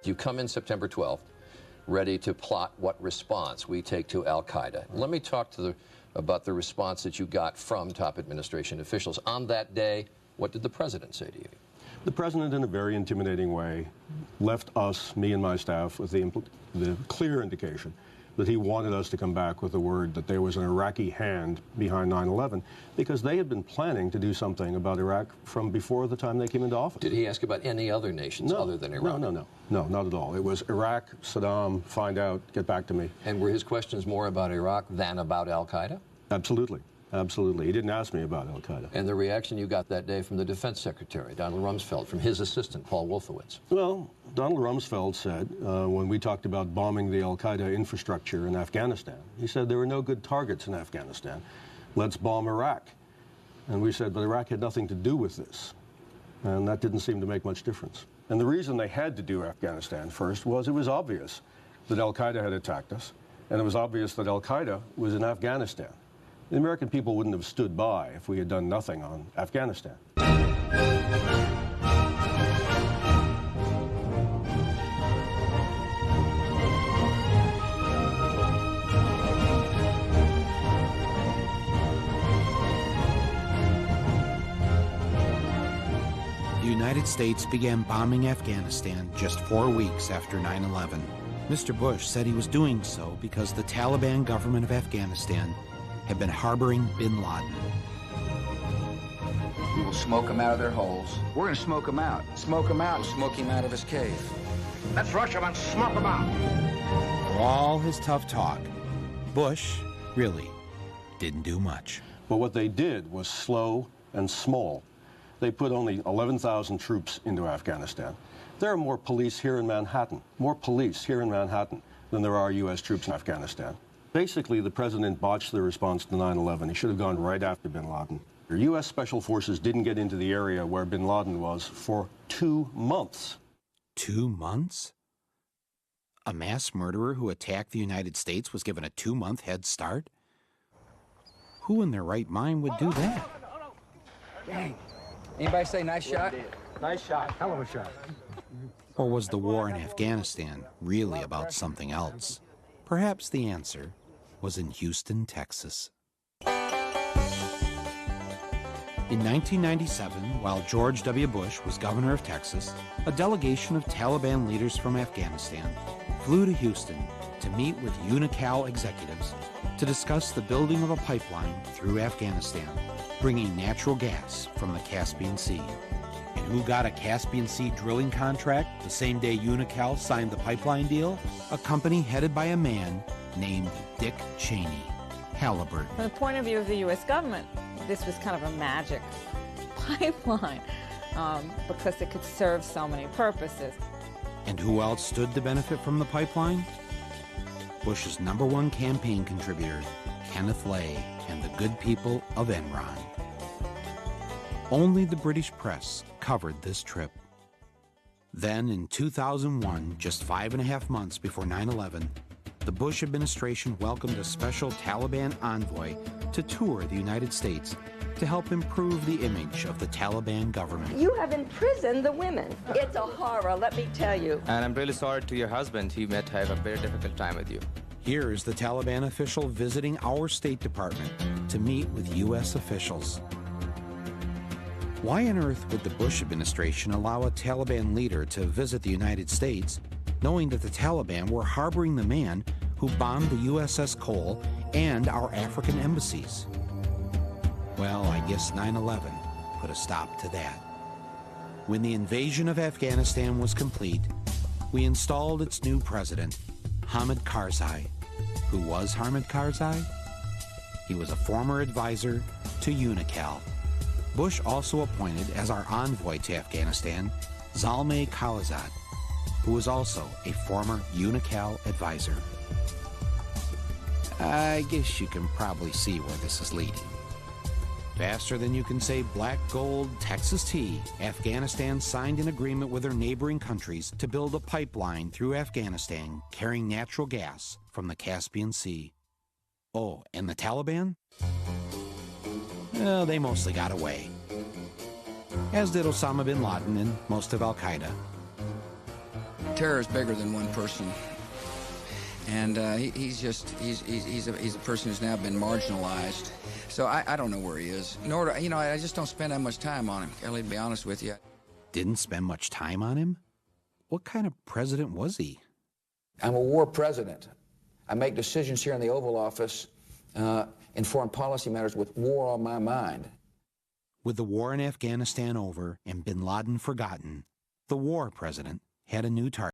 You come in September 12th, ready to plot what response we take to al-Qaeda. Let me talk about the response that you got from top administration officials. On that day, what did the president say to you? The president, in a very intimidating way, left us, me and my staff, with the clear indication that he wanted us to come back with the word that there was an Iraqi hand behind 9/11, because they had been planning to do something about Iraq from before the time they came into office. Did he ask about any other nations other than Iraq? No, not at all. It was Iraq, Saddam, find out, get back to me. And were his questions more about Iraq than about al-Qaeda? Absolutely. Absolutely. He didn't ask me about al-Qaeda. And the reaction you got that day from the Defense Secretary, Donald Rumsfeld, from his assistant, Paul Wolfowitz? Well, Donald Rumsfeld said, when we talked about bombing the al-Qaeda infrastructure in Afghanistan, he said there were no good targets in Afghanistan. Let's bomb Iraq. And we said, but Iraq had nothing to do with this. And that didn't seem to make much difference. And the reason they had to do Afghanistan first was it was obvious that al-Qaeda had attacked us, and it was obvious that al-Qaeda was in Afghanistan. The American people wouldn't have stood by if we had done nothing on Afghanistan. The United States began bombing Afghanistan just 4 weeks after 9/11. Mr. Bush said he was doing so because the Taliban government of Afghanistan had been harboring bin Laden. We will smoke them out of their holes. We're going to smoke them out. Smoke them out. We'll smoke him out of his cave. Let's rush him and smoke him out. For all his tough talk, Bush really didn't do much. But what they did was slow and small. They put only 11,000 troops into Afghanistan. There are more police here in Manhattan, than there are U.S. troops in Afghanistan. Basically, the president botched the response to 9/11. He should have gone right after bin Laden. The U.S. Special Forces didn't get into the area where bin Laden was for 2 months. 2 months? A mass murderer who attacked the United States was given a 2-month head start? Who in their right mind would do that? Hey, anybody say nice shot? Nice shot. Hell of a shot. Or was the war in Afghanistan really about something else? Perhaps the answer was in Houston, Texas. In 1997, while George W. Bush was governor of Texas, a delegation of Taliban leaders from Afghanistan flew to Houston to meet with UNICAL executives to discuss the building of a pipeline through Afghanistan, bringing natural gas from the Caspian Sea. And who got a Caspian Sea drilling contract the same day UNICAL signed the pipeline deal? A company headed by a man named Dick Cheney, Halliburton. From the point of view of the U.S. government, this was kind of a magic pipeline because it could serve so many purposes. And who else stood to benefit from the pipeline? Bush's #1 campaign contributor, Kenneth Lay, and the good people of Enron. Only the British press covered this trip. Then in 2001, just 5.5 months before 9/11, the Bush administration welcomed a special Taliban envoy to tour the United States to help improve the image of the Taliban government. You have imprisoned the women. It's a horror, let me tell you. And I'm really sorry to your husband. He might have a very difficult time with you. Here is the Taliban official visiting our State Department to meet with U.S. officials. Why on earth would the Bush administration allow a Taliban leader to visit the United States, knowing that the Taliban were harboring the man who bombed the USS Cole and our African embassies? Well, I guess 9/11 put a stop to that. When the invasion of Afghanistan was complete, we installed its new president, Hamid Karzai. Who was Hamid Karzai? He was a former advisor to UNICAL. Bush also appointed as our envoy to Afghanistan, Zalmay Khalilzad, who was also a former UNICAL advisor. I guess you can probably see where this is leading. Faster than you can say black gold Texas tea, Afghanistan signed an agreement with their neighboring countries to build a pipeline through Afghanistan carrying natural gas from the Caspian Sea. Oh, and the Taliban? Well, they mostly got away, as did Osama bin Laden and most of al-Qaeda. terror is bigger than one person. And he's a person who's now been marginalized. So I don't know where he is. Nor do, you know, I just don't spend that much time on him, Kelly, to be honest with you. Didn't spend much time on him? What kind of president was he? I'm a war president. I make decisions here in the Oval Office in foreign policy matters with war on my mind. With the war in Afghanistan over and bin Laden forgotten, the war president had a new target.